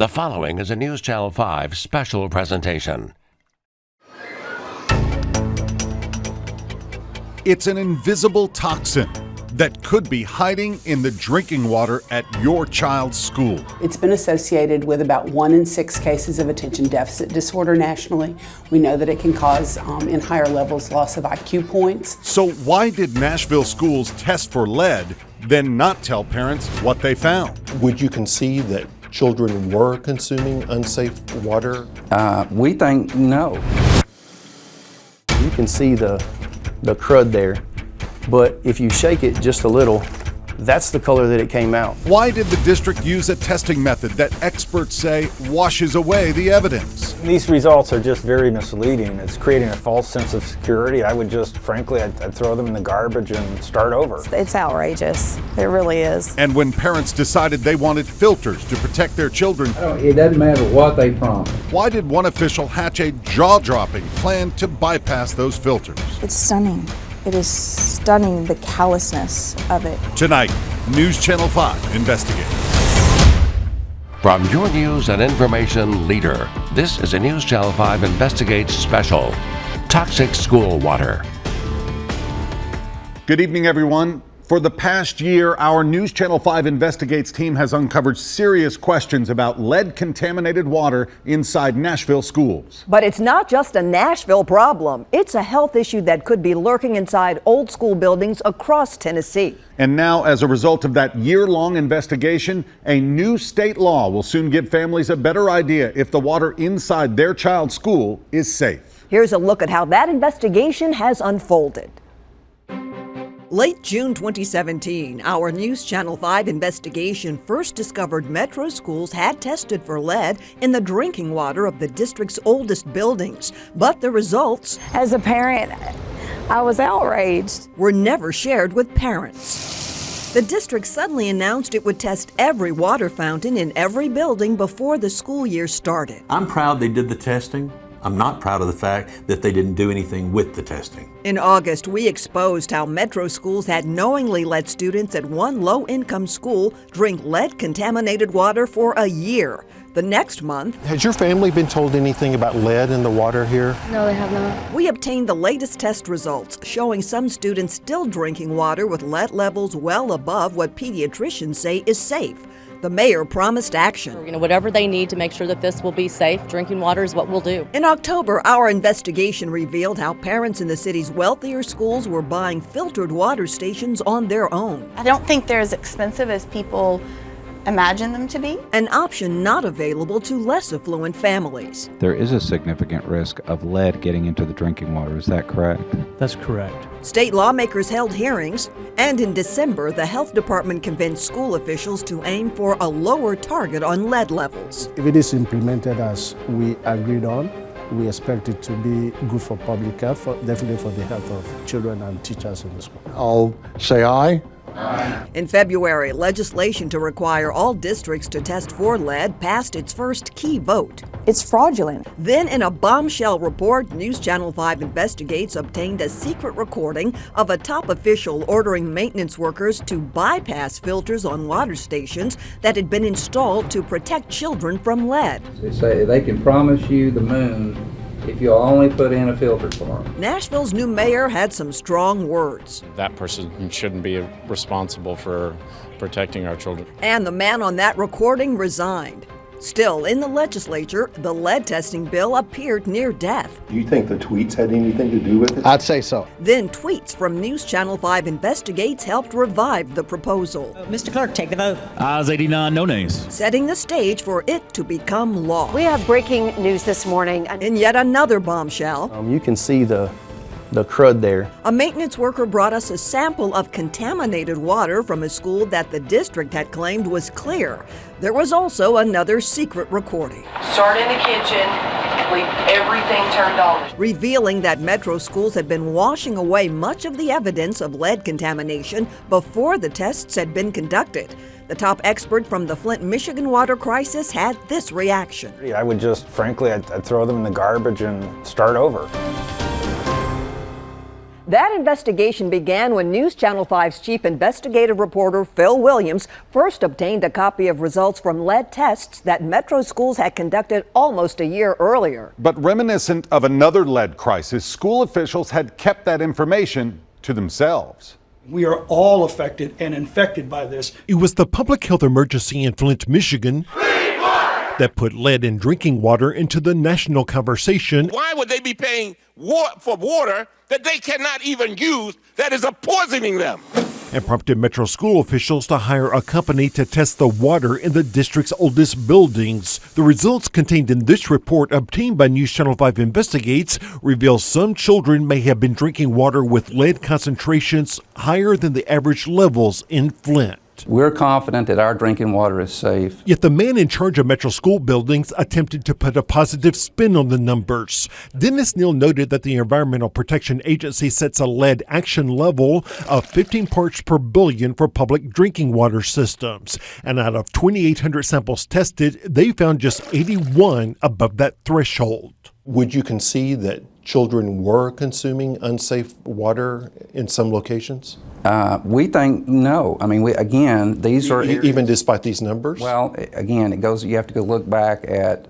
The following is a News Channel 5 special presentation. It's an invisible toxin that could be hiding in the drinking water at your child's school. It's been associated with about 1 in 6 cases of attention deficit disorder nationally. We know that it can cause, in higher levels, loss of IQ points. So why did Nashville schools test for lead, then not tell parents what they found? Would you concede that children were consuming unsafe water? We think no. You can see the crud there, but if you shake it just a little, that's the color that it came out. Why did the district use a testing method that experts say washes away the evidence? These results are just very misleading. It's creating a false sense of security. I would just, frankly, I'd throw them in the garbage and start over. It's outrageous. It really is. And when parents decided they wanted filters to protect their children, It doesn't matter what they promise. why did one official hatch a jaw-dropping plan to bypass those filters? It's stunning. It is stunning, the callousness of it. Tonight, News Channel 5 investigates. From your news and information leader, this is a News Channel 5 Investigates special. Toxic school water. Good evening, everyone. For the past year, our News Channel 5 Investigates team has uncovered serious questions about lead-contaminated water inside Nashville schools. But it's not just a Nashville problem. It's a health issue that could be lurking inside old school buildings across Tennessee. And now, as a result of that year-long investigation, a new state law will soon give families a better idea if the water inside their child's school is safe. Here's a look at how that investigation has unfolded. Late June 2017, our News Channel 5 investigation first discovered Metro schools had tested for lead in the drinking water of the district's oldest buildings. But the results, As a parent, I was outraged. were never shared with parents. The district suddenly announced it would test every water fountain in every building before the school year started. I'm proud they did the testing. I'm not proud of the fact that they didn't do anything with the testing. In August, we exposed how Metro schools had knowingly let students at one low-income school drink lead-contaminated water for a year. The next month, Has your family been told anything about lead in the water here? No, they have not. we obtained the latest test results showing some students still drinking water with lead levels well above what pediatricians say is safe. The mayor promised action. Whatever they need to make sure that this will be safe, drinking water is what we'll do. In October, our investigation revealed how parents in the city's wealthier schools were buying filtered water stations on their own. I don't think they're as expensive as people imagine them to be. An option not available to less affluent families. There is a significant risk of lead getting into the drinking water. Is that correct? That's correct. State lawmakers held hearings, and in December, the health department convinced school officials to aim for a lower target on lead levels. If it is implemented as we agreed on, we expect it to be good for public health, definitely for the health of children and teachers in the school. I'll say aye. In February, legislation to require all districts to test for lead passed its first key vote. It's fraudulent. Then, in a bombshell report, News Channel 5 Investigates obtained a secret recording of a top official ordering maintenance workers to bypass filters on water stations that had been installed to protect children from lead. They say they can promise you the moon if you'll only put in a filter for them. Nashville's new mayor had some strong words. That person shouldn't be responsible for protecting our children. And the man on that recording resigned. Still, in the legislature, the lead testing bill appeared near death. Do you think the tweets had anything to do with it? I'd say so. Then tweets from News Channel 5 Investigates helped revive the proposal, Mr. Clerk, take the vote. Ayes 89, no nays. setting the stage for it to become law. We have breaking news this morning. In yet another bombshell, You can see the crud there. a maintenance worker brought us a sample of contaminated water from a school that the district had claimed was clear. There was also another secret recording, Start in the kitchen, leave everything turned on. revealing that Metro schools had been washing away much of the evidence of lead contamination before the tests had been conducted. The top expert from the Flint, Michigan water crisis had this reaction. I would just, frankly, I'd throw them in the garbage and start over. That investigation began when News Channel 5's chief investigative reporter Phil Williams first obtained a copy of results from lead tests that Metro Schools had conducted almost a year earlier. But reminiscent of another lead crisis, school officials had kept that information to themselves. We are all affected and infected by this. It was the public health emergency in Flint, Michigan that put lead in drinking water into the national conversation. Why would they be paying for water that they cannot even use that is poisoning them? And prompted Metro school officials to hire a company to test the water in the district's oldest buildings. The results contained in this report, obtained by News Channel 5 Investigates, reveal some children may have been drinking water with lead concentrations higher than the average levels in Flint. We're confident that our drinking water is safe. Yet the man in charge of Metro school buildings attempted to put a positive spin on the numbers. Dennis NEAL noted that the Environmental Protection Agency sets a lead action level of 15 parts per billion for public drinking water systems. And out of 2,800 samples tested, they found just 81 above that threshold. Would you concede that children were consuming unsafe water in some locations? We think no. I mean, these are areas, even despite these numbers. Well, again, you have to go look back at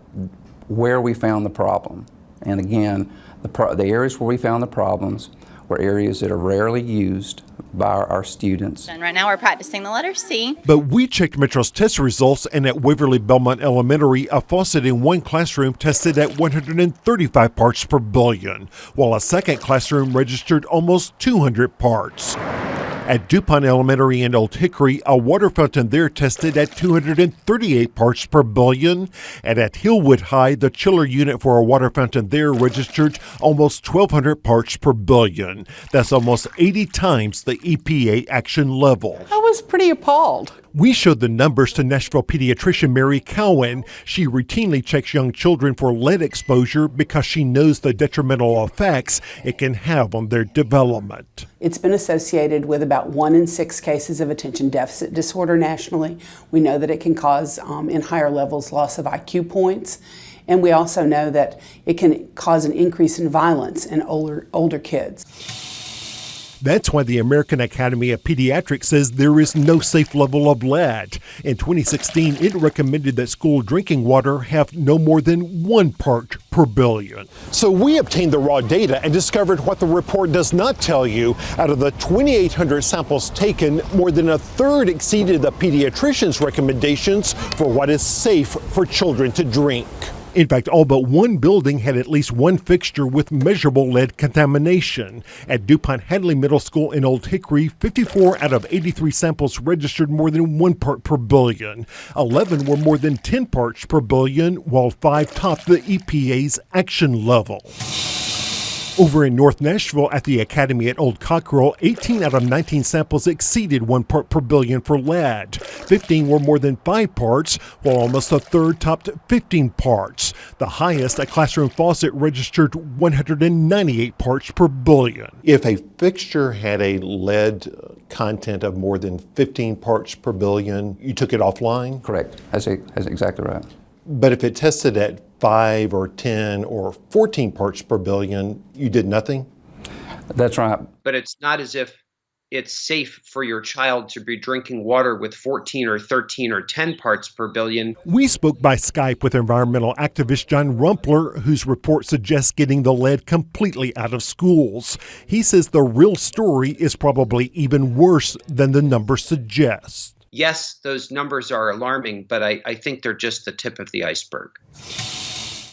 where we found the problem. And again, the areas where we found the problems were areas that are rarely used by our students. And right now we're practicing the letter C. But we checked Metro's test results, and at Waverly Belmont Elementary, a faucet in one classroom tested at 135 parts per billion, while a second classroom registered almost 200 parts. At DuPont Elementary in Old Hickory, a water fountain there tested at 238 parts per billion. And at HILLWOOD High, the chiller unit for a water fountain there registered almost 1,200 parts per billion. That's almost 80 times the EPA action level. I was pretty appalled. We showed the numbers to Nashville pediatrician Mary Cowan. She routinely checks young children for lead exposure because she knows the detrimental effects it can have on their development. It's been associated with about 1 in 6 cases of attention deficit disorder nationally. We know that it can cause, in higher levels, loss of IQ points. And we also know that it can cause an increase in violence in older kids. That's why the American Academy of Pediatrics says there is no safe level of lead. In 2016, it recommended that school drinking water have no more than 1 part per billion. So we obtained the raw data and discovered what the report does not tell you. Out of the 2,800 samples taken, more than a third exceeded the pediatrician's recommendations for what is safe for children to drink. In fact, all but one building had at least one fixture with measurable lead contamination. At DuPont Hadley Middle School in Old Hickory, 54 out of 83 samples registered more than 1 part per billion. 11 were more than 10 parts per billion, while 5 topped the EPA's action level. Over in North Nashville at the Academy at Old COCKRILL, 18 out of 19 samples exceeded 1 part per billion for lead. 15 were more than 5 parts, while almost a third topped 15 parts. The highest, a classroom faucet, registered 198 parts per billion. If a fixture had a lead content of more than 15 parts per billion, you took it offline? Correct. That's exactly right. But if it tested at 5 or 10 or 14 parts per billion, you did nothing? That's right. But it's not as if it's safe for your child to be drinking water with 14 or 13 or 10 parts per billion. We spoke by Skype with environmental activist John Rumpler, whose report suggests getting the lead completely out of schools. He says the real story is probably even worse than the numbers suggest. Yes, those numbers are alarming, but I think they're just the tip of the iceberg.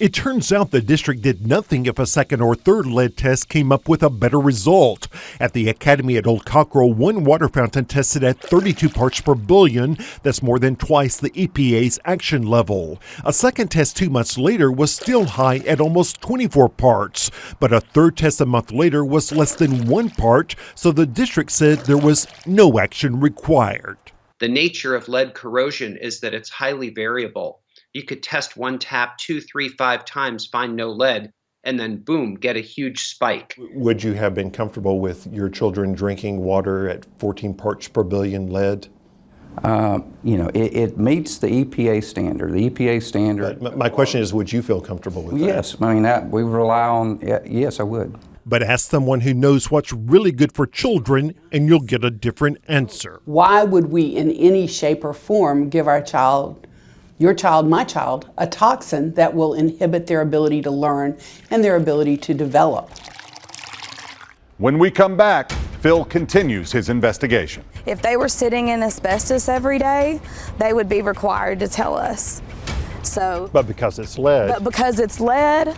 It turns out the district did nothing if a second or third lead test came up with a better result. At the Academy at Old COCKRILL, one water fountain tested at 32 parts per billion. That's more than twice the EPA's action level. A second test 2 months later was still high at almost 24 parts, but a third test a month later was less than 1 part, so the district said there was no action required. The nature of lead corrosion is that it's highly variable. You could test one tap 2, 3, 5 times, find no lead, and then boom, get a huge spike. Would you have been comfortable with your children drinking water at 14 parts per billion lead? It meets the EPA standard. The EPA standard. But my question is, would you feel comfortable with that? Yes, I mean, we rely on, yes, I would. But ask someone who knows what's really good for children and you'll get a different answer. Why would we in any shape or form give our child, your child, my child, a toxin that will inhibit their ability to learn and their ability to develop? When we come back, Phil continues his investigation. If they were sitting in asbestos every day, they would be required to tell us. But because it's lead. But because it's lead,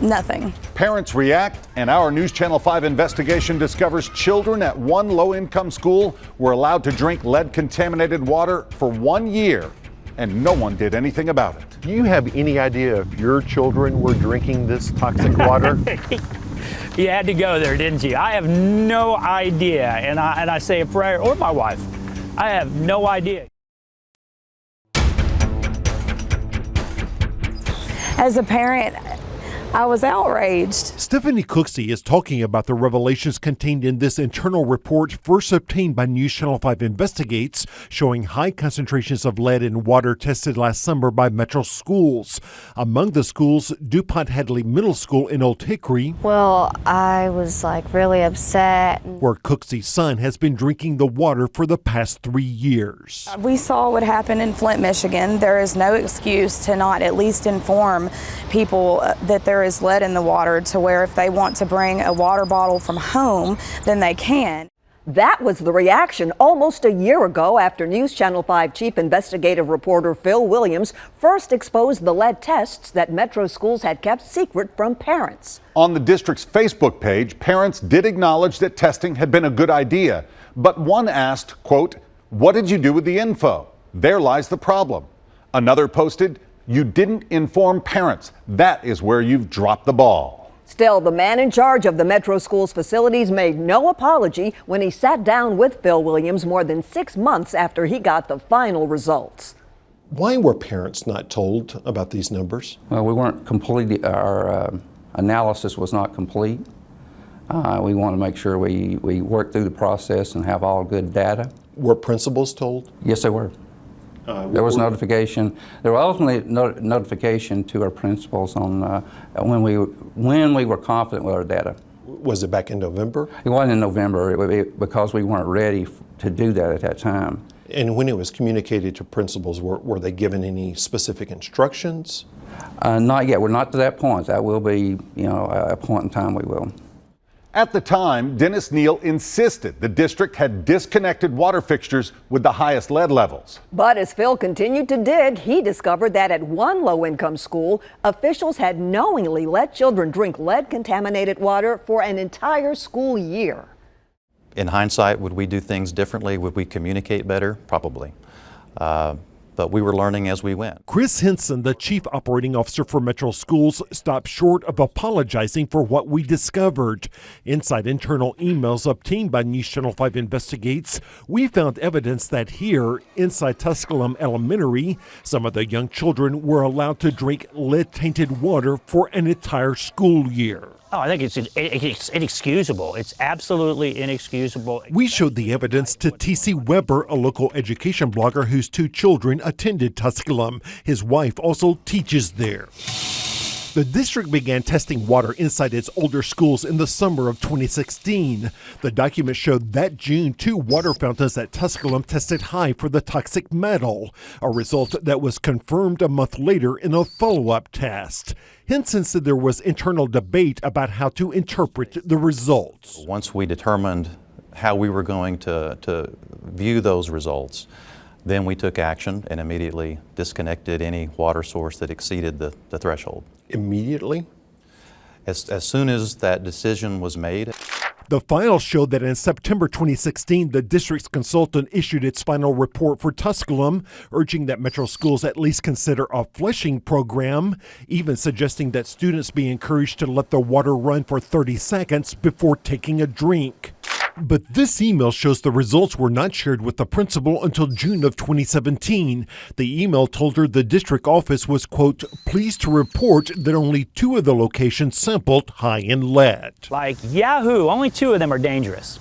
nothing. Parents react, and our News Channel 5 investigation discovers children at one low-income school were allowed to drink lead-contaminated water for 1 year, and no one did anything about it. Do you have any idea if your children were drinking this toxic water? You had to go there, didn't you? I have no idea, and I say a prayer, or my wife. I have no idea. As a parent, I was outraged. Stephanie Cooksey is talking about the revelations contained in this internal report first obtained by News Channel 5 Investigates, showing high concentrations of lead in water tested last summer by Metro schools. Among the schools, DUPONT Hadley Middle School in Old Hickory. Well, I was really upset. Where Cooksey's son has been drinking the water for the past 3 years. We saw what happened in Flint, Michigan. There is no excuse to not at least inform people that there is lead in the water, to where if they want to bring a water bottle from home, then they can. That was the reaction almost a year ago after News Channel 5 Chief Investigative Reporter Phil Williams first exposed the lead tests that Metro schools had kept secret from parents. On the district's Facebook page, parents did acknowledge that testing had been a good idea, but one asked, quote, "What did you do with the info? There lies the problem." Another posted, "You didn't inform parents. That is where you've dropped the ball." Still, the man in charge of the Metro Schools facilities made no apology when he sat down with Phil Williams more than 6 months after he got the final results. Why were parents not told about these numbers? Well, we weren't completely, our analysis was not complete. We want to make sure we work through the process and have all good data. Were principals told? Yes, they were. There was notification. There was ultimately notification to our principals on when we were confident with our data. Was it back in November? It wasn't in November because we weren't ready to do that at that time. And when it was communicated to principals, were they given any specific instructions? Not yet. We're not to that point. That will be, a point in time we will. At the time, Dennis NEAL insisted the district had disconnected water fixtures with the highest lead levels. But as Phil continued to dig, he discovered that at one low-income school, officials had knowingly let children drink lead-contaminated water for an entire school year. In hindsight, would we do things differently? Would we communicate better? Probably. But we were learning as we went. Chris Henson, the chief operating officer for Metro Schools, stopped short of apologizing for what we discovered. Inside internal emails obtained by News Channel 5 Investigates, we found evidence that here, inside Tusculum Elementary, some of the young children were allowed to drink lead-tainted water for an entire school year. Oh, I think it's inexcusable. It's absolutely inexcusable. We showed the evidence to T.C. Weber, a local education blogger whose 2 children attended Tusculum. His wife also teaches there. The district began testing water inside its older schools in the summer of 2016. The document showed that June 2 water fountains at Tusculum tested high for the toxic metal, a result that was confirmed a month later in a follow-up test. Henson said there was internal debate about how to interpret the results. Once we determined how we were going to view those results, then we took action and immediately disconnected any water source that exceeded the threshold. Immediately? As soon as that decision was made. The files showed that in September 2016, the district's consultant issued its final report for Tusculum, urging that Metro schools at least consider a flushing program, even suggesting that students be encouraged to let the water run for 30 seconds before taking a drink. But this email shows the results were not shared with the principal until June of 2017. The email told her the district office was, quote, pleased to report that only 2 of the locations sampled high in lead. Like Yahoo, only 2 of them are dangerous.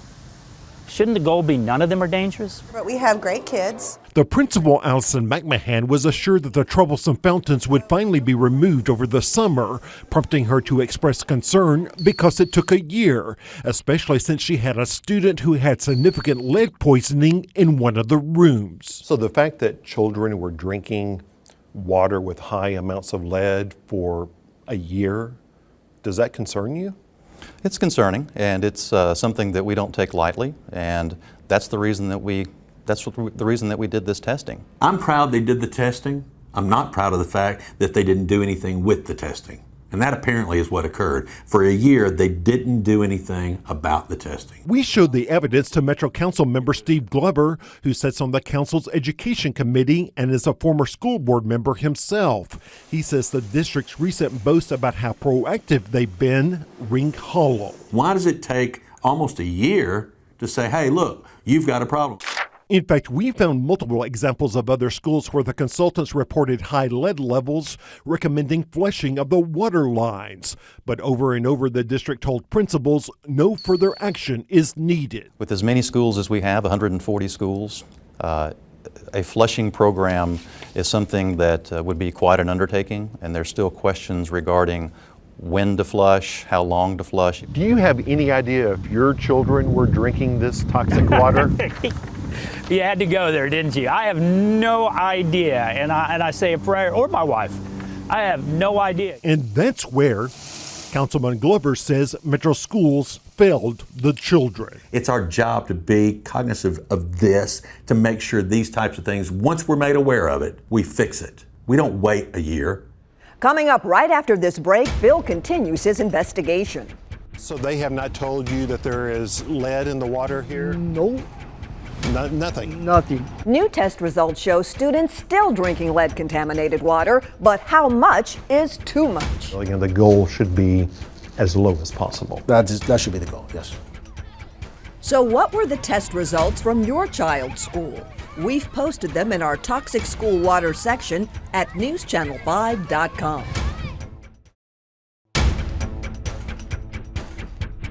Shouldn't the goal be none of them are dangerous? But we have great kids. The principal, Allison McMahon, was assured that the troublesome fountains would finally be removed over the summer, prompting her to express concern because it took a year, especially since she had a student who had significant lead poisoning in one of the rooms. So the fact that children were drinking water with high amounts of lead for a year, does that concern you? It's concerning, and it's something that we don't take lightly, and that's the reason that we did this testing. I'm proud they did the testing. I'm not proud of the fact that they didn't do anything with the testing. And that apparently is what occurred. For a year, they didn't do anything about the testing. We showed the evidence to Metro Council member Steve Glover, who sits on the council's education committee and is a former school board member himself. He says the district's recent boasts about how proactive they've been ring hollow. Why does it take almost a year to say, hey, look, you've got a problem? In fact, we found multiple examples of other schools where the consultants reported high lead levels, recommending flushing of the water lines. But over and over, the district told principals no further action is needed. With as many schools as we have, 140 schools, a flushing program is something that would be quite an undertaking, and there's still questions regarding when to flush, how long to flush. Do you have any idea if your children were drinking this toxic water? You had to go there, didn't you? I have no idea, and I say a prayer, or my wife. I have no idea. And that's where Councilman Glover says Metro Schools failed the children. It's our job to be cognizant of this, to make sure these types of things, once we're made aware of it, we fix it. We don't wait a year. Coming up right after this break, Phil continues his investigation. So they have not told you that there is lead in the water here? No. Nothing? Nothing. New test results show students still drinking lead-contaminated water, but how much is too much? Again, the goal should be as low as possible. That should be the goal, yes. So what were the test results from your child's school? We've posted them in our Toxic School Water section at NewsChannel5.com.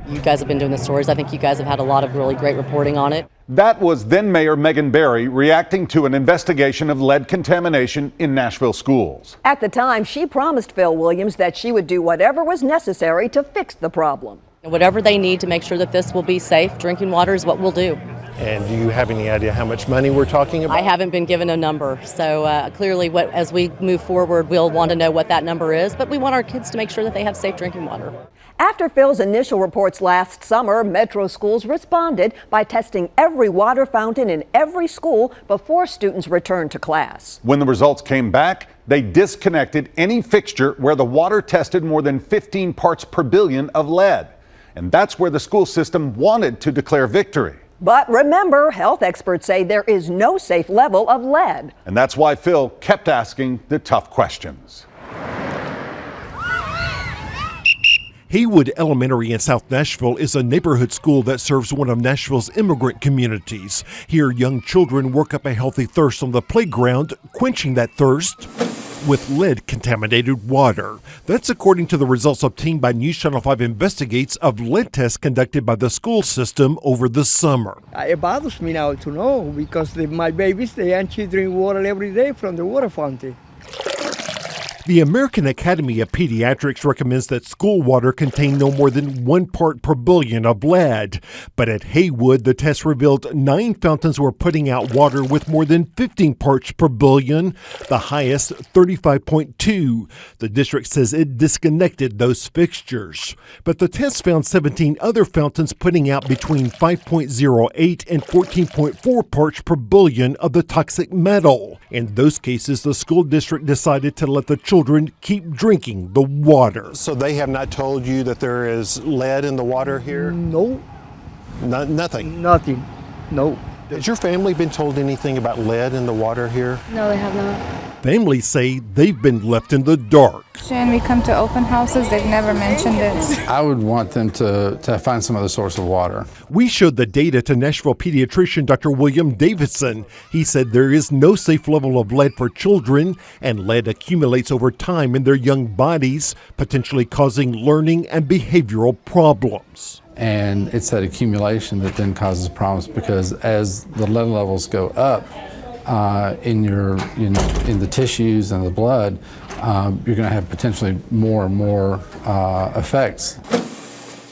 You guys have been doing the stories. I think you guys have had a lot of really great reporting on it. That was then Mayor Megan Barry reacting to an investigation of lead contamination in Nashville schools. At the time, she promised Phil Williams that she would do whatever was necessary to fix the problem. Whatever they need to make sure that this will be safe drinking water is what we'll do. And do you have any idea how much money we're talking about? I haven't been given a number, so clearly as we move forward, we'll want to know what that number is, but we want our kids to make sure that they have safe drinking water. After Phil's initial reports last summer, Metro Schools responded by testing every water fountain in every school before students returned to class. When the results came back, they disconnected any fixture where the water tested more than 15 parts per billion of lead. And that's where the school system wanted to declare victory. But remember, health experts say there is no safe level of lead. And that's why Phil kept asking the tough questions. Haywood Elementary in South Nashville is a neighborhood school that serves one of Nashville's immigrant communities. Here, young children work up a healthy thirst on the playground, quenching that thirst with lead-contaminated water. That's according to the results obtained by NewsChannel 5 Investigates of lead tests conducted by the school system over the summer. It bothers me now to know because my babies, they actually drink water every day from the water fountain. The American Academy of Pediatrics recommends that school water contain no more than 1 part per billion of lead. But at Haywood, the test revealed 9 fountains were putting out water with more than 15 parts per billion, the highest 35.2. The district says it disconnected those fixtures. But the test found 17 other fountains putting out between 5.08 and 14.4 parts per billion of the toxic metal. In those cases, the school district decided to let the children keep drinking the water. So they have not told you that there is lead in the water here? No. Nothing? Nothing. No. Has your family been told anything about lead in the water here? No, they have not. Families say they've been left in the dark. When we come to open houses, they've never mentioned it. I would want them to find some other source of water. We showed the data to Nashville pediatrician Dr. William Davidson. He said there is no safe level of lead for children, and lead accumulates over time in their young bodies, potentially causing learning and behavioral problems. And it's that accumulation that then causes problems because as the lead levels go up, in the tissues and the blood, you're going to have potentially more and more effects.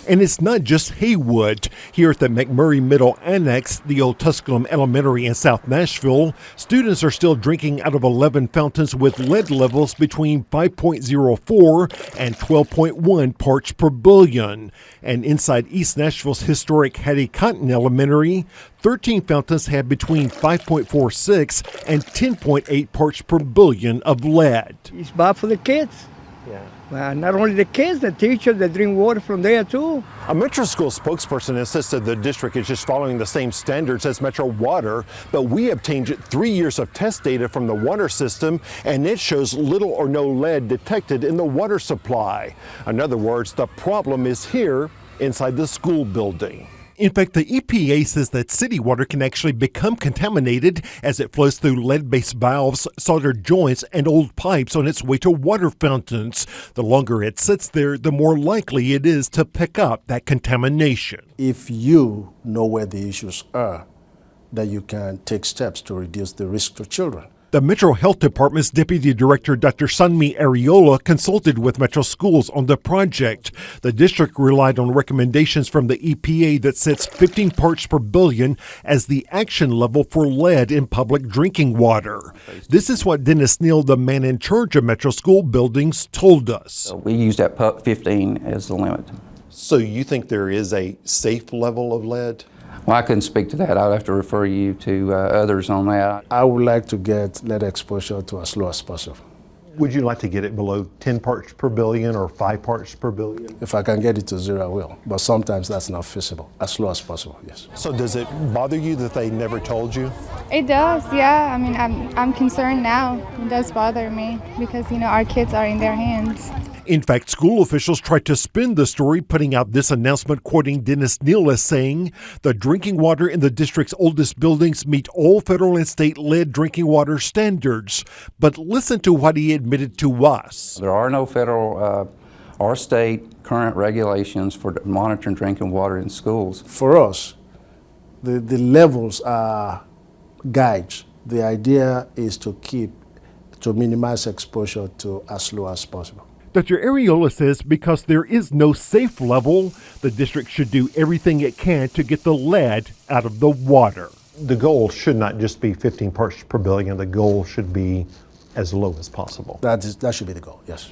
And it's not just HILLWOOD. Here at the McMurray Middle Annex, the old Tusculum Elementary in South Nashville, students are still drinking out of 11 fountains with lead levels between 5.04 and 12.1 parts per billion. And inside East Nashville's historic Hattie Cotton Elementary, 13 fountains had between 5.46 and 10.8 parts per billion of lead. It's bad for the kids. Yeah. Not only the kids, the teachers, they drink water from there too. A Metro School spokesperson insisted the district is just following the same standards as Metro Water, but we obtained 3 years of test data from the water system, and it shows little or no lead detected in the water supply. In other words, the problem is here inside the school building. In fact, the EPA says that city water can actually become contaminated as it flows through lead-based valves, soldered joints, and old pipes on its way to water fountains. The longer it sits there, the more likely it is to pick up that contamination. If you know where the issues are, that you can take steps to reduce the risk to children. The Metro Health Department's Deputy Director, Dr. Sanmi Ariola, consulted with Metro Schools on the project. The district relied on recommendations from the EPA that sets 15 parts per billion as the action level for lead in public drinking water. This is what Dennis NEAL, the man in charge of Metro School buildings, told us. We use that 15 as the limit. So you think there is a safe level of lead? Well, I couldn't speak to that. I'd have to refer you to others on that. I would like to get lead exposure to as low as possible. Would you like to get it below 10 parts per billion or 5 parts per billion? If I can get it to 0, I will. But sometimes that's not feasible. As low as possible, yes. So does it bother you that they never told you? It does, yeah. I mean, I'm concerned now. It does bother me because, our kids are in their hands. In fact, school officials tried to spin the story, putting out this announcement quoting Dennis NEAL as saying, the drinking water in the district's oldest buildings meet all federal and state lead drinking water standards. But listen to what he admitted to us. There are no federal or state current regulations for monitoring drinking water in schools. For us, the levels are guides. The idea is to minimize exposure to as low as possible. Dr. Ariola says because there is no safe level, the district should do everything it can to get the lead out of the water. The goal should not just be 15 parts per billion. The goal should be as low as possible. That should be the goal, yes.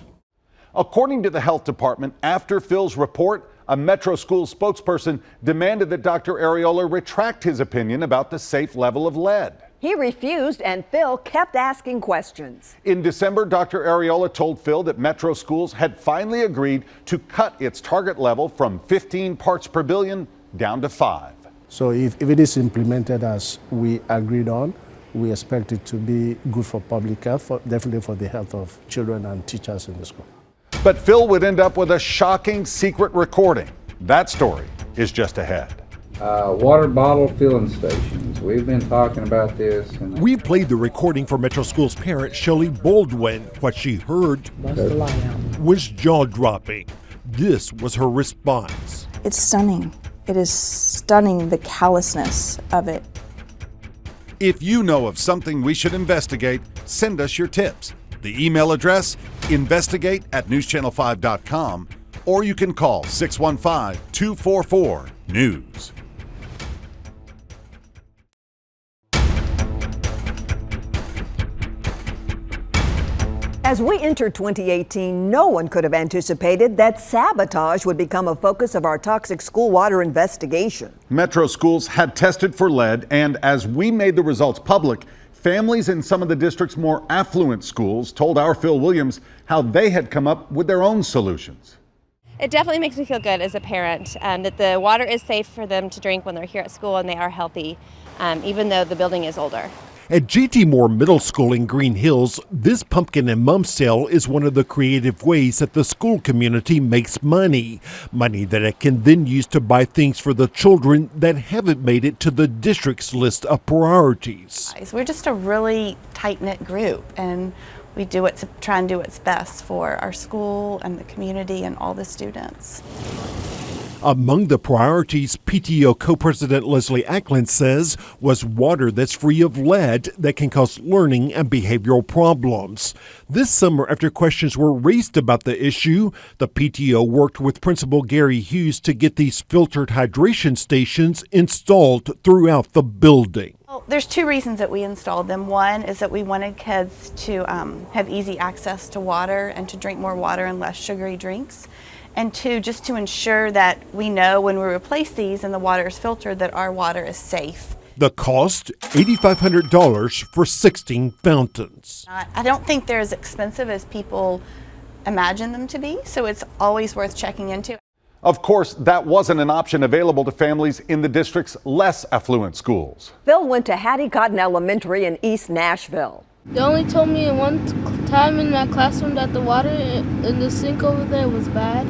According to the health department, after Phil's report, a Metro School spokesperson demanded that Dr. Ariola retract his opinion about the safe level of lead. He refused, and Phil kept asking questions. In December, Dr. Ariola told Phil that Metro Schools had finally agreed to cut its target level from 15 parts per billion down to 5. So if it is implemented as we agreed on, we expect it to be good for public health, definitely for the health of children and teachers in the school. But Phil would end up with a shocking secret recording. That story is just ahead. Water bottle filling stations. We've been talking about this. We played the recording for Metro School's parent, Shelley Baldwin. What she heard was jaw-dropping. This was her response. It's stunning. It is stunning, the callousness of it. If you know of something we should investigate, send us your tips. The email address, investigate@newschannel5.com, or you can call 615-244-NEWS. As we enter 2018, no one could have anticipated that sabotage would become a focus of our toxic school water investigation. Metro Schools had tested for lead, and as we made the results public, families in some of the district's more affluent schools told our Phil Williams how they had come up with their own solutions. It definitely makes me feel good as a parent that the water is safe for them to drink when they're here at school and they are healthy, even though the building is older. At J.T. Moore Middle School in Green Hills, this pumpkin and mum sale is one of the creative ways that the school community makes money. Money that it can then use to buy things for the children that haven't made it to the district's list of priorities. We're just a really tight-knit group, and we try and do what's best for our school and the community and all the students. Among the priorities, PTO co-president Leslie Ackland says, was water that's free of lead that can cause learning and behavioral problems. This summer, after questions were raised about the issue, the PTO worked with Principal Gary Hughes to get these filtered hydration stations installed throughout the building. Well, there's two reasons that we installed them. One is that we wanted kids to have easy access to water and to drink more water and less sugary drinks. And two, just to ensure that we know when we replace these and the water is filtered that our water is safe. The cost, $8,500 for 16 fountains. I don't think they're as expensive as people imagine them to be, so it's always worth checking into. Of course, that wasn't an option available to families in the district's less affluent schools. Phil went to Hattie Cotton Elementary in East Nashville. They only told me one time in that classroom that the water in the sink over there was bad.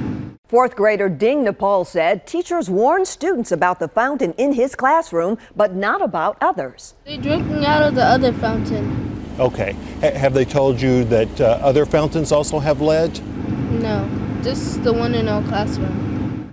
Fourth grader Ding Nepal said teachers warned students about the fountain in his classroom, but not about others. They're drinking out of the other fountain. Okay. Have they told you that other fountains also have lead? No, just the one in our classroom.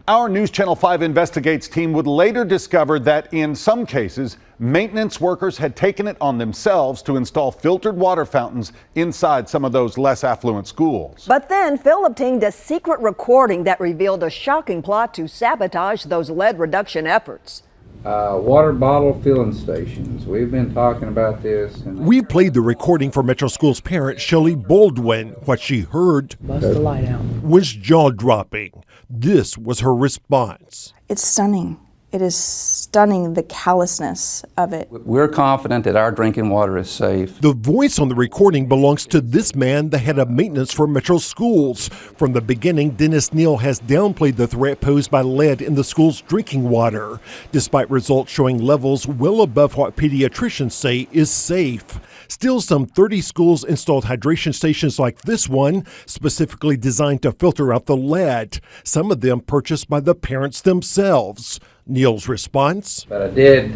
Our News Channel 5 Investigates team would later discover that in some cases, maintenance workers had taken it on themselves to install filtered water fountains inside some of those less affluent schools. But then Phil obtained a secret recording that revealed a shocking plot to sabotage those lead reduction efforts. Water bottle filling stations. We've been talking about this. We played the recording for Metro Schools parent Shelley Baldwin. What she heard was jaw-dropping. This was her response. It's stunning. It is stunning, the callousness of it. We're confident that our drinking water is safe. The voice on the recording belongs to this man, the head of maintenance for Metro Schools. From the beginning, Dennis NEAL has downplayed the threat posed by lead in the school's drinking water, despite results showing levels well above what pediatricians say is safe. Still, some 30 schools installed hydration stations like this one, specifically designed to filter out the lead, some of them purchased by the parents themselves. NEAL's response? But I did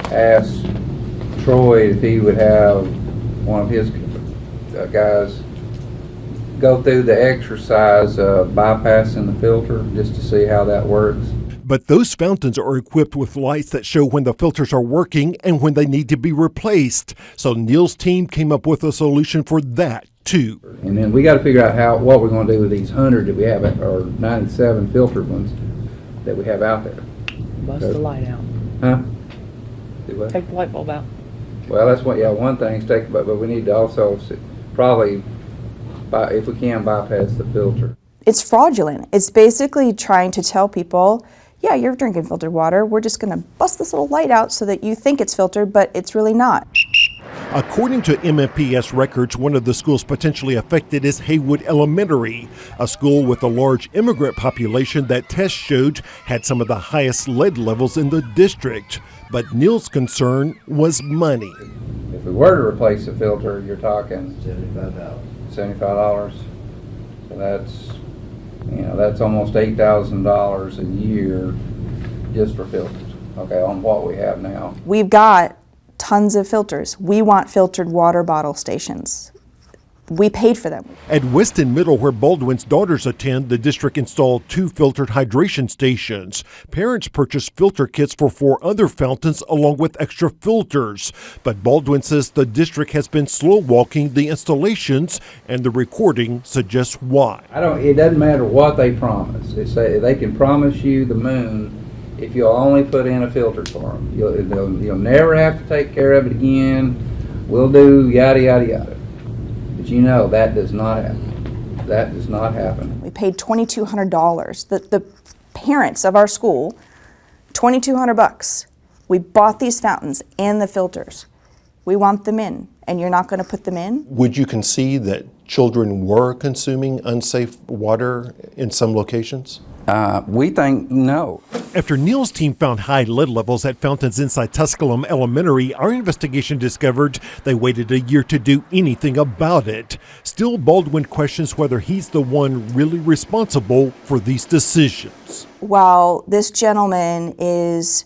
ask Troy if he would have one of his guys go through the exercise of bypassing the filter just to see how that works. But those fountains are equipped with lights that show when the filters are working and when they need to be replaced. So NEAL's team came up with a solution for that too. And then we got to figure out what we're going to do with these 100 that we have, or 97 filtered ones that we have out there. Bust the light out. Huh? Do what? Take the light bulb out. Well, that's one thing is take, but we need to also probably, if we can, bypass the filter. It's fraudulent. It's basically trying to tell people, yeah, you're drinking filtered water. We're just going to bust this little light out so that you think it's filtered, but it's really not. According to MMPS records, one of the schools potentially affected is HILLWOOD Elementary, a school with a large immigrant population that tests showed had some of the highest lead levels in the district. But NEAL's concern was money. If we were to replace the filter, you're talking $75. So that's almost $8,000 a year just for filters, okay, on what we have now. We've got tons of filters. We want filtered water bottle stations. We paid for them. At Weston Middle, where Baldwin's daughters attend, the district installed 2 filtered hydration stations. Parents purchased filter kits for 4 other fountains along with extra filters. But Baldwin says the district has been slow walking the installations, and the recording suggests why. It doesn't matter what they promise. They say they can promise you the moon if you'll only put in a filter for them. You'll never have to take care of it again. We'll do yada, yada, yada. But you know that does not happen. That does not happen. We paid $2,200. The parents of our school, $2,200. We bought these fountains and the filters. We want them in, and you're not going to put them in? Would you concede that children were consuming unsafe water in some locations? We think no. After NEAL's team found high lead levels at fountains inside Tusculum Elementary, our investigation discovered they waited a year to do anything about it. Still, Baldwin questions whether he's the one really responsible for these decisions. While this gentleman is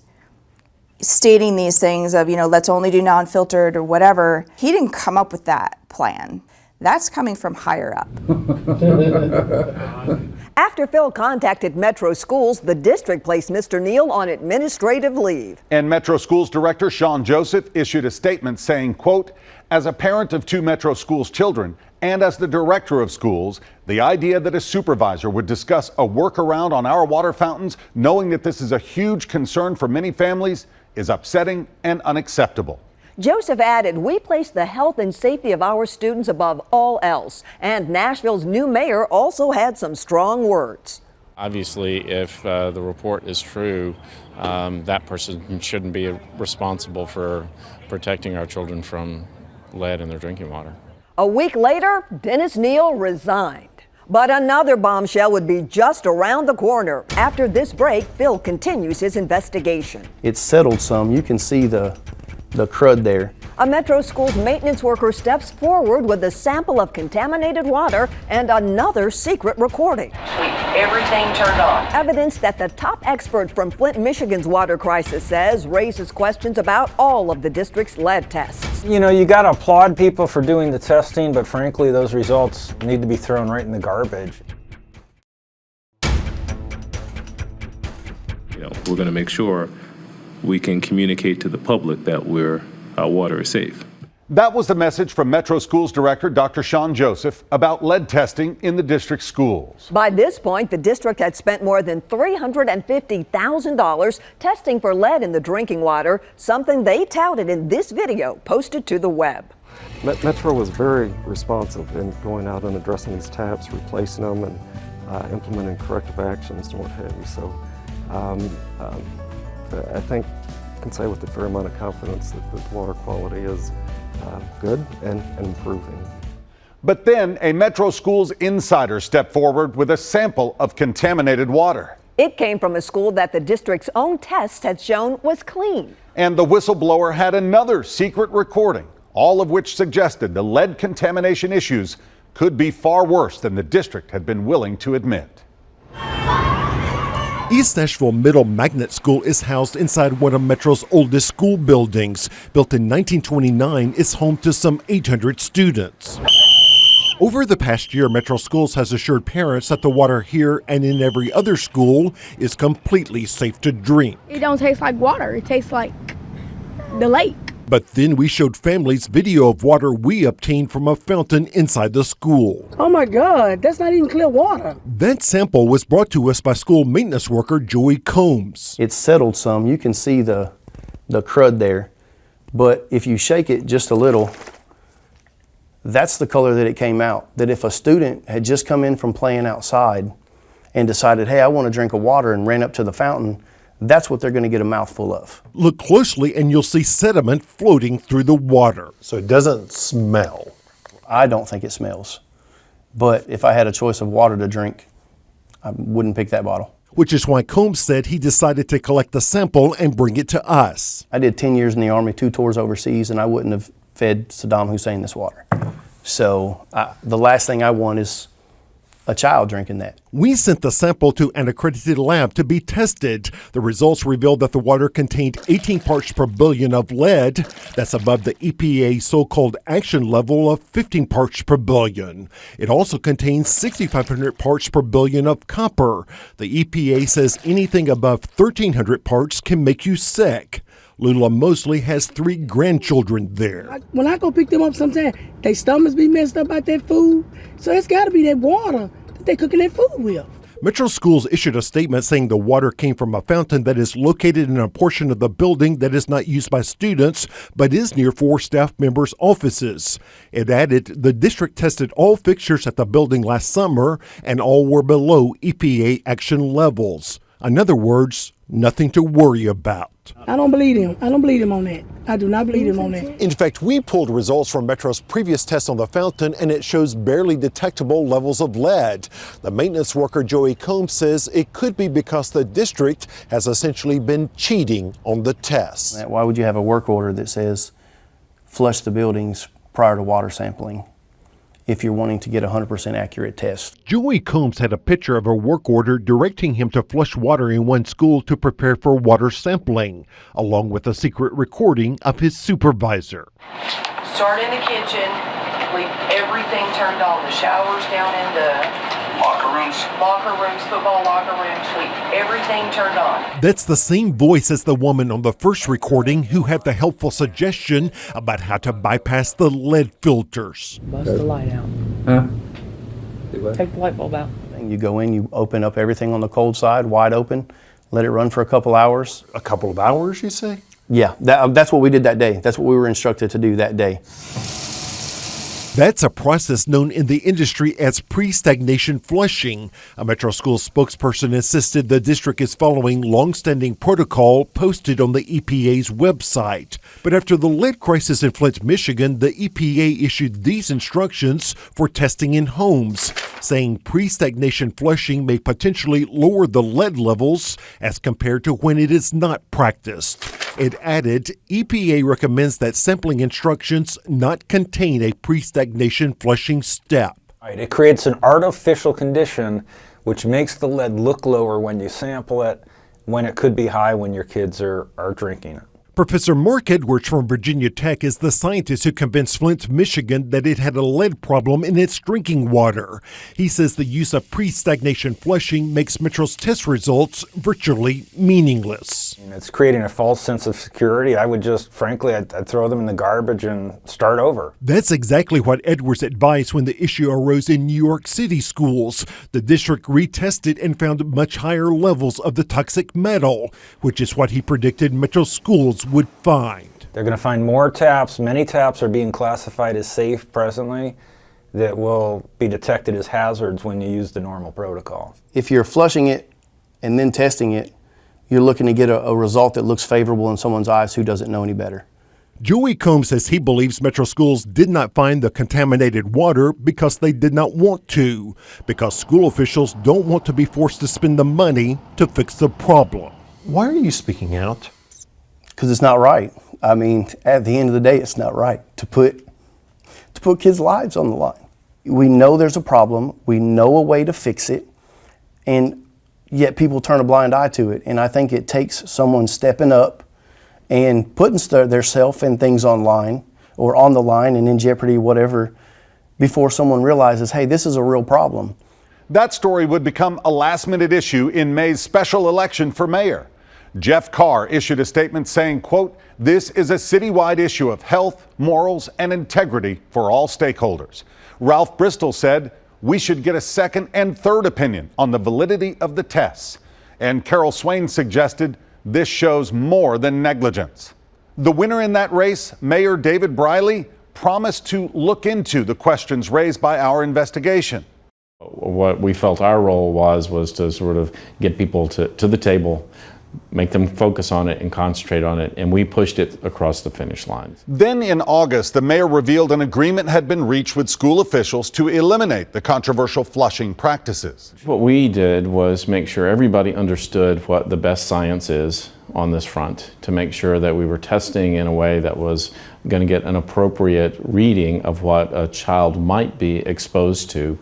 stating these things of, let's only do non-filtered or whatever, he didn't come up with that plan. That's coming from higher up. After Phil contacted Metro Schools, the district placed Mr. NEAL on administrative leave. And Metro Schools Director Sean Joseph issued a statement saying, quote, "As a parent of 2 Metro Schools children and as the director of schools, the idea that a supervisor would discuss a workaround on our water fountains, knowing that this is a huge concern for many families, is upsetting and unacceptable." Joseph added, "We place the health and safety of our students above all else." And Nashville's new mayor also had some strong words. Obviously, if the report is true, that person shouldn't be responsible for protecting our children from lead in their drinking water. A week later, Dennis NEAL resigned. But another bombshell would be just around the corner. After this break, Phil continues his investigation. It's settled some. You can see the crud there. A Metro Schools maintenance worker steps forward with a sample of contaminated water and another secret recording. Everything turned on. Evidence that the top expert from Flint, Michigan's water crisis says raises questions about all of the district's lead tests. You know, you got to applaud people for doing the testing, but frankly, those results need to be thrown right in the garbage. You know, we're going to make sure we can communicate to the public that our water is safe. That was the message from Metro Schools Director Dr. Sean Joseph about lead testing in the district schools. By this point, the district had spent more than $350,000 testing for lead in the drinking water, something they touted in this video posted to the web. Metro was very responsive in going out and addressing these taps, replacing them, and implementing corrective actions and what have you. So I think I can say with a fair amount of confidence that the water quality is good and improving. But then a Metro Schools insider stepped forward with a sample of contaminated water. It came from a school that the district's own tests had shown was clean. And the whistleblower had another secret recording, all of which suggested the lead contamination issues could be far worse than the district had been willing to admit. East Nashville Middle Magnet School is housed inside one of Metro's oldest school buildings. Built in 1929, it's home to some 800 students. Over the past year, Metro Schools has assured parents that the water here and in every other school is completely safe to drink. It don't taste like water. It tastes like the lake. But then we showed families video of water we obtained from a fountain inside the school. Oh my God, that's not even clear water. That sample was brought to us by school maintenance worker Joey Combs. It's settled some. You can see the crud there. But if you shake it just a little, that's the color that it came out. That if a student had just come in from playing outside and decided, hey, I want to drink a water, and ran up to the fountain, that's what they're going to get a mouthful of. Look closely and you'll see sediment floating through the water. So it doesn't smell? I don't think it smells. But if I had a choice of water to drink, I wouldn't pick that bottle. Which is why Combs said he decided to collect the sample and bring it to us. I did 10 years in the Army, 2 tours overseas, and I wouldn't have fed Saddam Hussein this water. So the last thing I want is a child drinking that. We sent the sample to an accredited lab to be tested. The results revealed that the water contained 18 parts per billion of lead. That's above the EPA's so-called action level of 15 parts per billion. It also contains 6,500 parts per billion of copper. The EPA says anything above 1,300 parts can make you sick. Lula Mosley has 3 grandchildren there. When I go pick them up sometimes, their stomachs be messed up about that food. So it's got to be that water that they cooking that food with. Metro Schools issued a statement saying the water came from a fountain that is located in a portion of the building that is not used by students, but is near 4 staff members' offices. It added the district tested all fixtures at the building last summer, and all were below EPA action levels. In other words, nothing to worry about. I don't believe him. I don't believe him on that. I do not believe him on that. In fact, we pulled results from Metro's previous test on the fountain, and it shows barely detectable levels of lead. The maintenance worker Joey Combs says it could be because the district has essentially been cheating on the tests. Why would you have a work order that says flush the buildings prior to water sampling if you're wanting to get a 100% accurate test? Joey Combs had a picture of a work order directing him to flush water in one school to prepare for water sampling, along with a secret recording of his supervisor. Start in the kitchen, leave everything turned on. The showers down in the locker rooms locker rooms, football locker rooms, everything turned on. That's the same voice as the woman on the first recording who had the helpful suggestion about how to bypass the lead filters. Bust the light out. Huh? Take the light bulb out. You go in, you open up everything on the cold side, wide open, let it run for a couple hours. A couple of hours, you say? Yeah, that's what we did that day. That's what we were instructed to do that day. That's a process known in the industry as pre-stagnation flushing. A Metro Schools spokesperson insisted the district is following long-standing protocol posted on the EPA's website. But after the lead crisis in Flint, Michigan, the EPA issued these instructions for testing in homes, saying pre-stagnation flushing may potentially lower the lead levels as compared to when it is not practiced. It added, EPA recommends that sampling instructions not contain a pre-stagnation flushing step. Right, it creates an artificial condition which makes the lead look lower when you sample it, when it could be high when your kids are drinking it. Professor Mark Edwards from Virginia Tech is the scientist who convinced Flint, Michigan that it had a lead problem in its drinking water. He says the use of pre-stagnation flushing makes Metro's test results virtually meaningless. And it's creating a false sense of security. I would just, frankly, I'd throw them in the garbage and start over. That's exactly what Edwards advised when the issue arose in New York City schools. The district retested and found much higher levels of the toxic metal, which is what he predicted Metro schools would find. They're going to find more taps. Many taps are being classified as safe presently that will be detected as hazards when you use the normal protocol. If you're flushing it and then testing it, you're looking to get a result that looks favorable in someone's eyes who doesn't know any better. Joey Combs says he believes Metro Schools did not find the contaminated water because they did not want to, because school officials don't want to be forced to spend the money to fix the problem. Why are you speaking out? Because it's not right. I mean, at the end of the day, it's not right to put kids' lives on the line. We know there's a problem. We know a way to fix it, and yet people turn a blind eye to it. And I think it takes someone stepping up and putting their self and things online or on the line and in jeopardy, whatever, before someone realizes, hey, this is a real problem. That story would become a last-minute issue in May's special election for mayor. Jeff Carr issued a statement saying, quote, "This is a citywide issue of health, morals, and integrity for all stakeholders." Ralph Bristol said, "We should get a second and third opinion on the validity of the tests." And Carol Swain suggested, "This shows more than negligence." The winner in that race, Mayor David Briley, promised to look into the questions raised by our investigation. What we felt our role was to sort of get people to the table, make them focus on it and concentrate on it, and we pushed it across the finish line. Then in August, the mayor revealed an agreement had been reached with school officials to eliminate the controversial flushing practices. What we did was make sure everybody understood what the best science is on this front, to make sure that we were testing in a way that was going to get an appropriate reading of what a child might be exposed to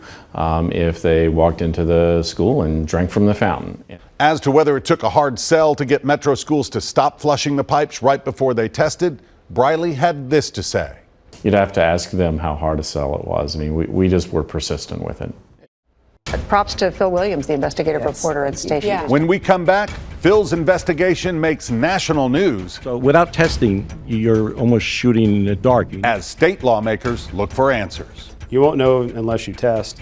if they walked into the school and drank from the fountain. As to whether it took a hard sell to get Metro Schools to stop flushing the pipes right before they tested, Briley had this to say. You'd have to ask them how hard a sell it was. I mean, we just were persistent with it. Props to Phil Williams, the investigative reporter at Station. Yeah. When we come back, Phil's investigation makes national news. So without testing, you're almost shooting in the dark. As state lawmakers look for answers. You won't know unless you test,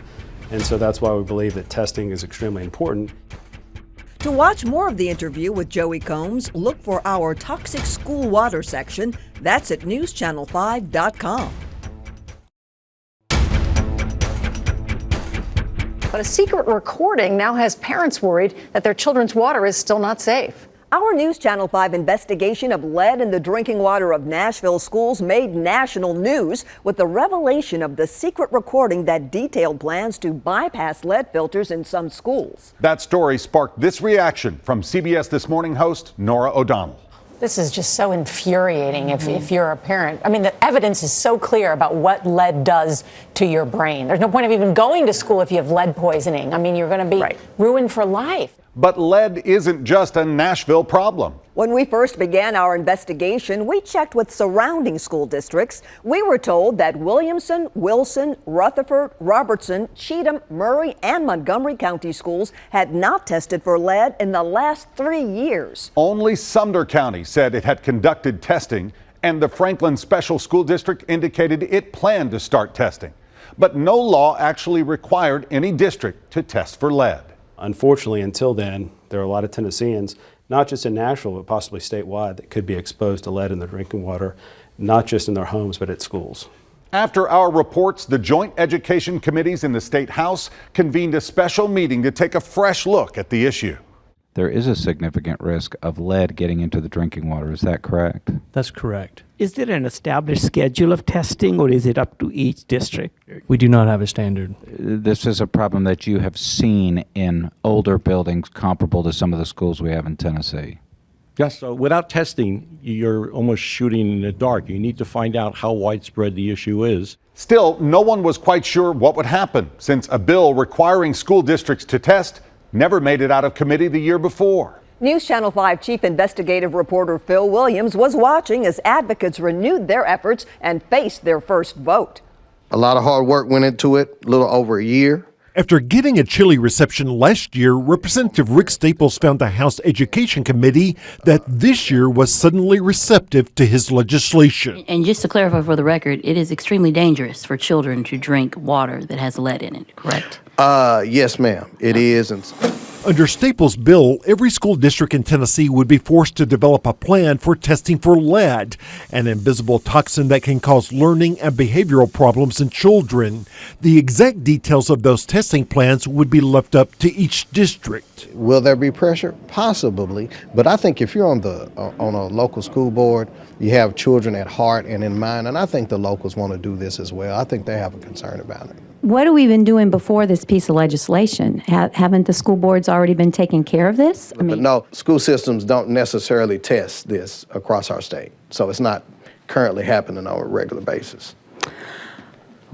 and so that's why we believe that testing is extremely important. To watch more of the interview with Joey Combs, look for our Toxic School Water section. That's at NewsChannel5.com. But a secret recording now has parents worried that their children's water is still not safe. Our News Channel 5 investigation of lead in the drinking water of Nashville schools made national news with the revelation of the secret recording that detailed plans to bypass lead filters in some schools. That story sparked this reaction from CBS This Morning host Norah O'Donnell. This is just so infuriating if you're a parent. I mean, the evidence is so clear about what lead does to your brain. There's no point of even going to school if you have lead poisoning. I mean, you're going to be ruined for life. But lead isn't just a Nashville problem. When we first began our investigation, we checked with surrounding school districts. We were told that Williamson, Wilson, Rutherford, Robertson, Cheatham, Murray, and Montgomery County schools had not tested for lead in the last 3 years. Only Sumner County said it had conducted testing, and the Franklin Special School District indicated it planned to start testing. But no law actually required any district to test for lead. Unfortunately, until then, there are a lot of Tennesseans, not just in Nashville, but possibly statewide, that could be exposed to lead in their drinking water, not just in their homes, but at schools. After our reports, the Joint Education Committees in the State House convened a special meeting to take a fresh look at the issue. There is a significant risk of lead getting into the drinking water. Is that correct? That's correct. Is there an established schedule of testing, or is it up to each district? We do not have a standard. This is a problem that you have seen in older buildings comparable to some of the schools we have in Tennessee. Yes, so without testing, you're almost shooting in the dark. You need to find out how widespread the issue is. Still, no one was quite sure what would happen, since a bill requiring school districts to test never made it out of committee the year before. News Channel 5 Chief Investigative Reporter Phil Williams was watching as advocates renewed their efforts and faced their first vote. A lot of hard work went into it, a little over a year. After getting a chilly reception last year, Representative Rick Staples found the House Education Committee that this year was suddenly receptive to his legislation. And just to clarify for the record, it is extremely dangerous for children to drink water that has lead in it, correct? Yes, ma'am, it is. Under Staples' bill, every school district in Tennessee would be forced to develop a plan for testing for lead, an invisible toxin that can cause learning and behavioral problems in children. The exact details of those testing plans would be left up to each district. Will there be pressure? Possibly, but I think if you're on a local school board, you have children at heart and in mind, and I think the locals want to do this as well. I think they have a concern about it. What have we been doing before this piece of legislation? Haven't the school boards already been taking care of this? But no, school systems don't necessarily test this across our state, so it's not currently happening on a regular basis.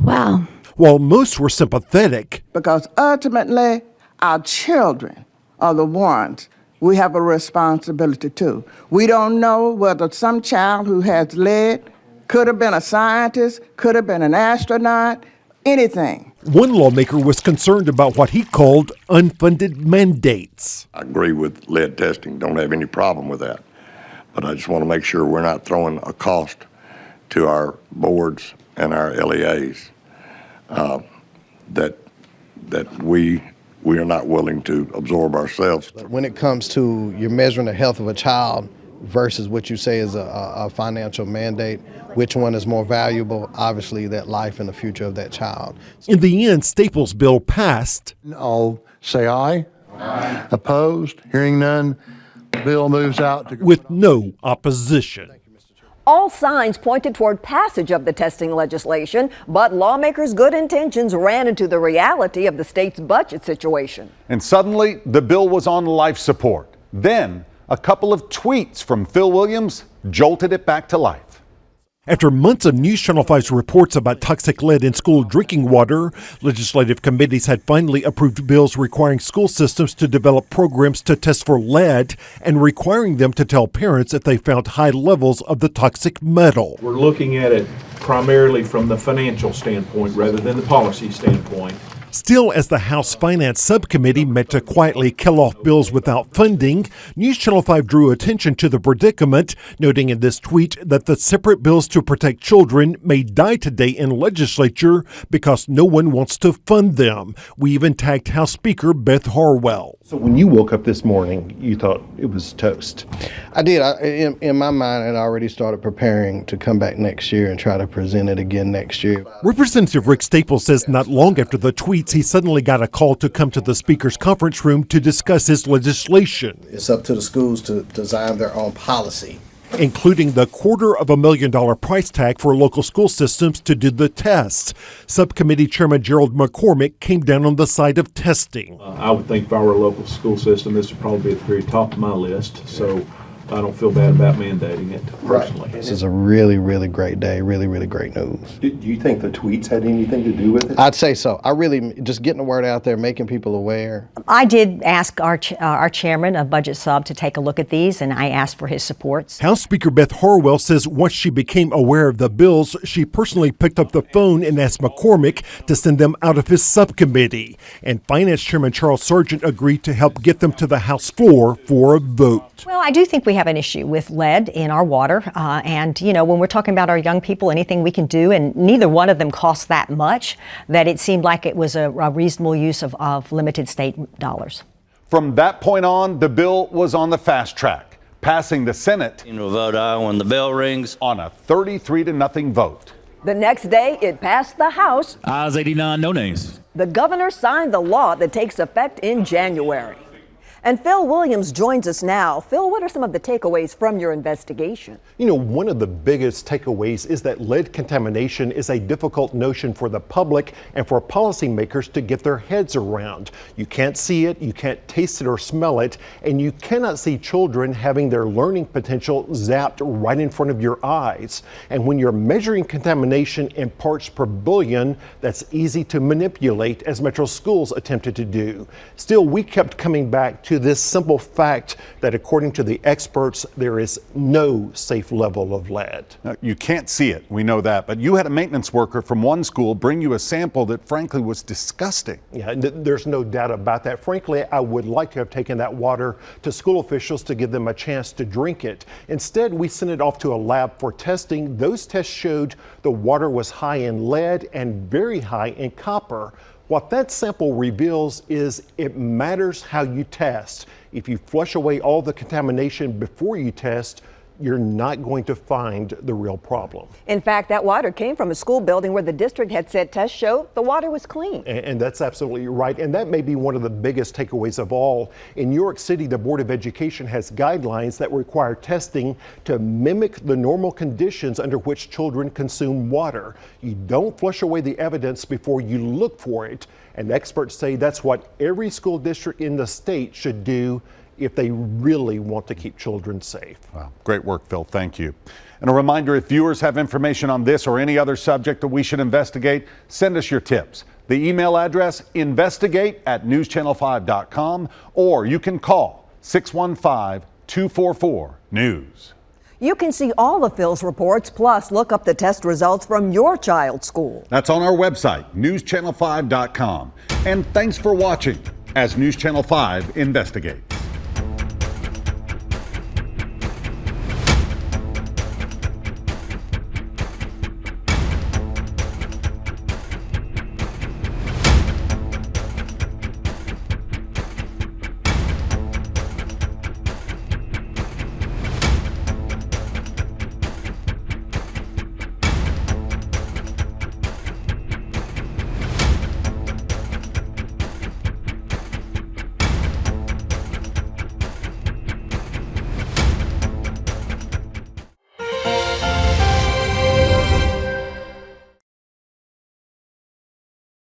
Wow. While most were sympathetic, because ultimately our children are the ones we have a responsibility to. We don't know whether some child who has lead could have been a scientist, could have been an astronaut, anything. One lawmaker was concerned about what he called unfunded mandates. I agree with lead testing, don't have any problem with that. But I just want to make sure we're not throwing a cost to our boards and our LEAs that we are not willing to absorb ourselves. When it comes to you're measuring the health of a child versus what you say is a financial mandate, which one is more valuable? Obviously, that life and the future of that child. In the end, Staples' bill passed. All say aye. Aye. Opposed? Hearing none, the bill moves out. With no opposition. All signs pointed toward passage of the testing legislation, but lawmakers' good intentions ran into the reality of the state's budget situation. And suddenly, the bill was on life support. Then, a couple of tweets from Phil Williams jolted it back to life. After months of News Channel 5's reports about toxic lead in school drinking water, legislative committees had finally approved bills requiring school systems to develop programs to test for lead and requiring them to tell parents if they found high levels of the toxic metal. We're looking at it primarily from the financial standpoint rather than the policy standpoint. Still, as the House Finance Subcommittee met to quietly kill off bills without funding, News Channel 5 drew attention to the predicament, noting in this tweet that the separate bills to protect children may die today in legislature because no one wants to fund them. We even tagged House Speaker Beth Harwell. So when you woke up this morning, you thought it was toast? I did. In my mind, I had already started preparing to come back next year and try to present it again next year. Representative Rick Staples says not long after the tweets, he suddenly got a call to come to the Speaker's conference room to discuss his legislation. It's up to the schools to design their own policy, including the $250,000 price tag for local school systems to do the tests. Subcommittee Chairman Gerald McCormick came down on the side of testing. I would think if I were a local school system, this would probably be at the very top of my list. So I don't feel bad about mandating it personally. This is a really, really great day, really, really great news. Do you think the tweets had anything to do with it? I'd say so. I really, just getting the word out there, making people aware. I did ask our chairman of Budget Sub to take a look at these, and I asked for his supports. House Speaker Beth Harwell says once she became aware of the bills, she personally picked up the phone and asked McCormick to send them out of his subcommittee. And Finance Chairman Charles Sargent agreed to help get them to the House floor for a vote. Well, I do think we have an issue with lead in our water. And, you know, when we're talking about our young people, anything we can do, and neither one of them costs that much, that it seemed like it was a reasonable use of limited state dollars. From that point on, the bill was on the fast track, passing the Senate. You'll vote aye when the bell rings. On a 33-0 vote. The next day, it passed the House. Ayes 89, no nays. The governor signed the law that takes effect in January. And Phil Williams joins us now. Phil, what are some of the takeaways from your investigation? You know, one of the biggest takeaways is that lead contamination is a difficult notion for the public and for policymakers to get their heads around. You can't see it, you can't taste it or smell it, and you cannot see children having their learning potential zapped right in front of your eyes. And when you're measuring contamination in parts per billion, that's easy to manipulate, as Metro Schools attempted to do. Still, we kept coming back to this simple fact that according to the experts, there is no safe level of lead. Now, you can't see it, we know that, but you had a maintenance worker from one school bring you a sample that frankly was disgusting. Yeah, there's no doubt about that. Frankly, I would like to have taken that water to school officials to give them a chance to drink it. Instead, we sent it off to a lab for testing. Those tests showed the water was high in lead and very high in copper. What that sample reveals is it matters how you test. If you flush away all the contamination before you test, you're not going to find the real problem. In fact, that water came from a school building where the district had said tests showed the water was clean. And that's absolutely right. And that may be one of the biggest takeaways of all. In New York City, the Board of Education has guidelines that require testing to mimic the normal conditions under which children consume water. You don't flush away the evidence before you look for it. And experts say that's what every school district in the state should do if they really want to keep children safe. Wow. Great work, Phil. Thank you. And a reminder, if viewers have information on this or any other subject that we should investigate, send us your tips. The email address, investigate@newschannel5.com, or you can call 615-244-NEWS. You can see all of Phil's reports, plus look up the test results from your child's school. That's on our website, newschannel5.com. And thanks for watching as News Channel 5 investigates.